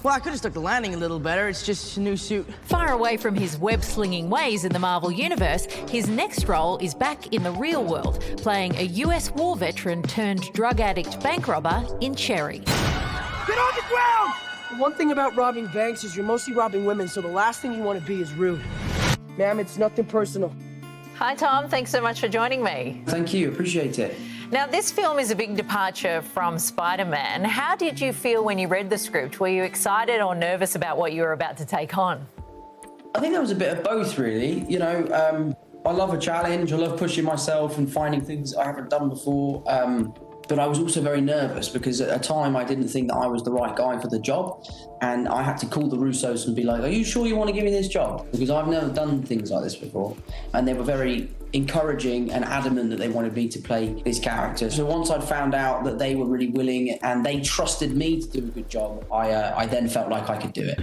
Well, I could have stuck the landing a little better. It's just a new suit. Far away from his web-slinging ways in the Marvel Universe, his next role is back in the real world, playing a US war veteran turned drug addict bank robber in Cherry. Get on the ground! The one thing about robbing banks is you're mostly robbing women, so the last thing you want to be is rude. Ma'am, it's nothing personal. Hi, Tom. Thanks so much for joining me. Thank you. Appreciate it. Now, this film is a big departure from Spider-Man. How did you feel when you read the script? Were you excited or nervous about what you were about to take on? I think there was a bit of both, really. You know, I love a challenge. I love pushing myself and finding things I haven't done before. But I was also very nervous because at a time I didn't think that I was the right guy for the job. And I had to call the Russos and be like, are you sure you want to give me this job? Because I've never done things like this before. And they were very encouraging and adamant that they wanted me to play this character. So once I'd found out that they were really willing and they trusted me to do a good job, I then felt like I could do it.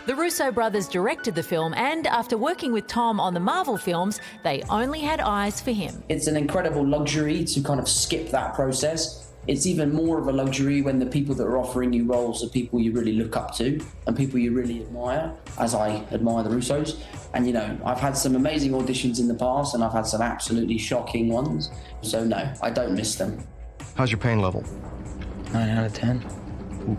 The Russo brothers directed the film, and after working with Tom on the Marvel films, they only had eyes for him. It's an incredible luxury to kind of skip that process. It's even more of a luxury when the people that are offering you roles are people you really look up to and people you really admire, as I admire the Russos. And, you know, I've had some amazing auditions in the past and I've had some absolutely shocking ones. So, no, I don't miss them. How's your pain level? 9 out of 10. Ooh.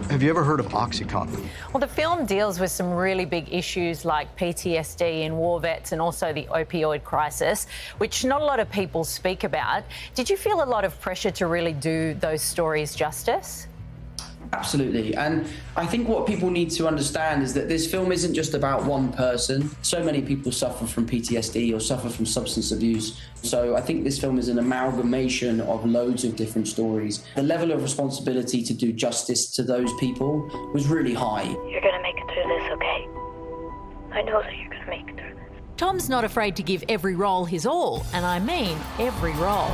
Have you ever heard of Oxycontin? Well, the film deals with some really big issues like PTSD in war vets and also the opioid crisis, which not a lot of people speak about. Did you feel a lot of pressure to really do those stories justice? Absolutely. And I think what people need to understand is that this film isn't just about one person. So many people suffer from PTSD or suffer from substance abuse. So I think this film is an amalgamation of loads of different stories. The level of responsibility to do justice to those people was really high. You're going to make it through this, okay? I know that you're going to make it through this. Tom's not afraid to give every role his all, and I mean every role.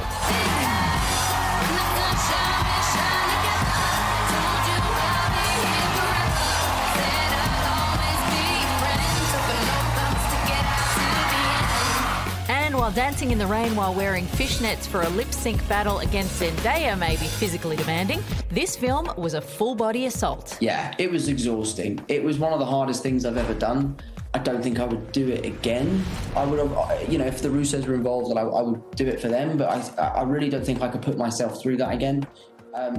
While dancing in the rain while wearing fishnets for a lip-sync battle against Zendaya may be physically demanding, this film was a full-body assault. Yeah, it was exhausting. It was one of the hardest things I've ever done. I don't think I would do it again. I would have, you know, if the Russos were involved, I would do it for them, but I really don't think I could put myself through that again.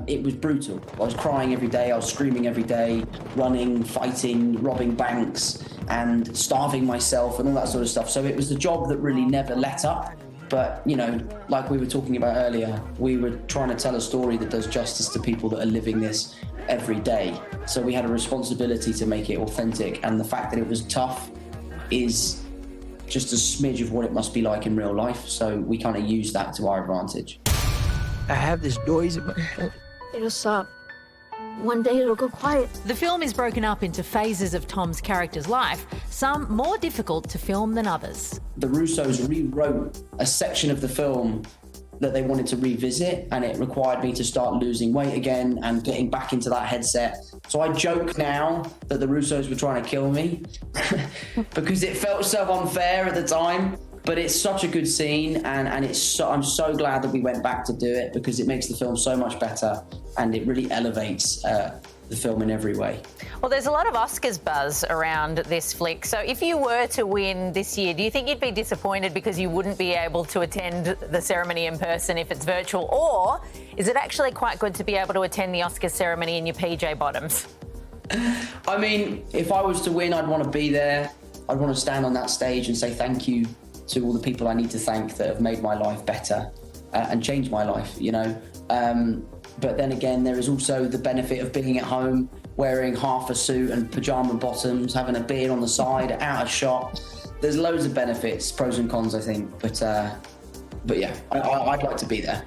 It was brutal. I was crying every day, I was screaming every day, running, fighting, robbing banks and starving myself and all that sort of stuff. So it was a job that really never let up. But, you know, like we were talking about earlier, we were trying to tell a story that does justice to people that are living this every day. So we had a responsibility to make it authentic. And the fact that it was tough is just a smidge of what it must be like in real life. So we kind of used that to our advantage. I have this noise in my head. It'll stop. One day it'll go quiet. The film is broken up into phases of Tom's character's life, some more difficult to film than others. The Russos rewrote a section of the film that they wanted to revisit, and it required me to start losing weight again and getting back into that headset. So I joke now that the Russos were trying to kill me because it felt so unfair at the time. But it's such a good scene, and I'm so glad that we went back to do it because it makes the film so much better and it really elevates the film in every way. Well, there's a lot of Oscars buzz around this flick. So if you were to win this year, do you think you'd be disappointed because you wouldn't be able to attend the ceremony in person if it's virtual? Or is it actually quite good to be able to attend the Oscars ceremony in your PJ bottoms? I mean, if I was to win, I'd want to be there. I'd want to stand on that stage and say thank you to all the people I need to thank that have made my life better and changed my life, you know. But then again, there is also the benefit of being at home, wearing half a suit and pajama bottoms, having a beer on the side, out of shot. There's loads of benefits, pros and cons, I think. But yeah, I'd like to be there.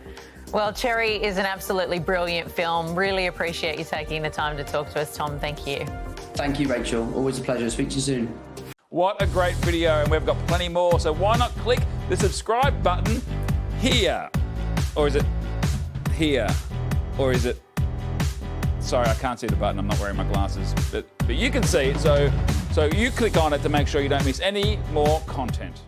Well, Cherry is an absolutely brilliant film. Really appreciate you taking the time to talk to us, Tom. Thank you. Thank you, Rachel. Always a pleasure. Speak to you soon. What a great video, and we've got plenty more, so why not click the subscribe button here? Or is it here? Or is it... Sorry, I can't see the button, I'm not wearing my glasses, but you can see it, so you click on it to make sure you don't miss any more content.